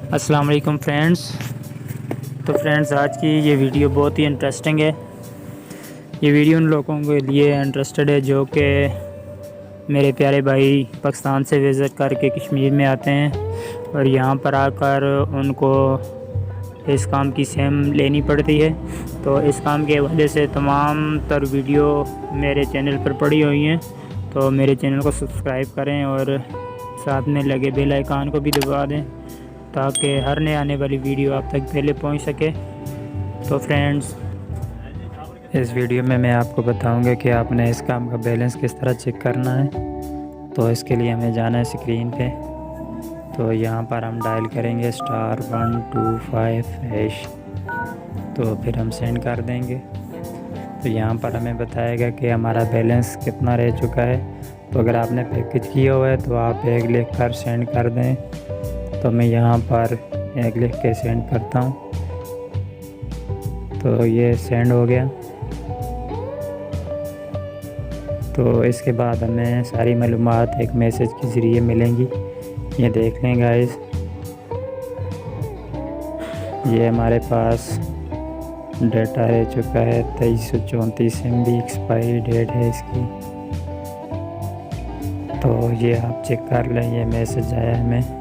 अस्सलाम वालेकुम फ्रेंड्स। तो फ्रेंड्स, आज की ये वीडियो बहुत ही इंटरेस्टिंग है। ये वीडियो उन लोगों के लिए इंटरेस्टेड है जो कि मेरे प्यारे भाई पाकिस्तान से विज़िट करके कश्मीर में आते हैं और यहाँ पर आकर उनको इस काम की सेम लेनी पड़ती है। तो इस काम के वजह से तमाम तर वीडियो मेरे चैनल पर पड़ी हुई हैं। तो मेरे चैनल को सब्सक्राइब करें और साथ में लगे बेल आइकन को भी दबा दें ताकि हर नए आने वाली वीडियो आप तक पहले पहुंच सके। तो फ्रेंड्स, इस वीडियो में मैं आपको बताऊंगा कि आपने इस काम का बैलेंस किस तरह चेक करना है। तो इसके लिए हमें जाना है स्क्रीन पे। तो यहाँ पर हम डायल करेंगे *125#। तो फिर हम सेंड कर देंगे। तो यहाँ पर हमें बताएगा कि हमारा बैलेंस कितना रह चुका है। तो अगर आपने पैकेज किया हुआ है तो आप एक लिख कर सेंड कर दें। तो मैं यहाँ पर एक लिख के सेंड करता हूँ। तो ये सेंड हो गया। तो इसके बाद हमें सारी मालूमात एक मैसेज के ज़रिए मिलेंगी। ये देख लें गाइस, ये हमारे पास डेटा रह चुका है 2334 MB। एक्सपायरी डेट है इसकी। तो ये आप चेक कर लें, ये मैसेज आया हमें।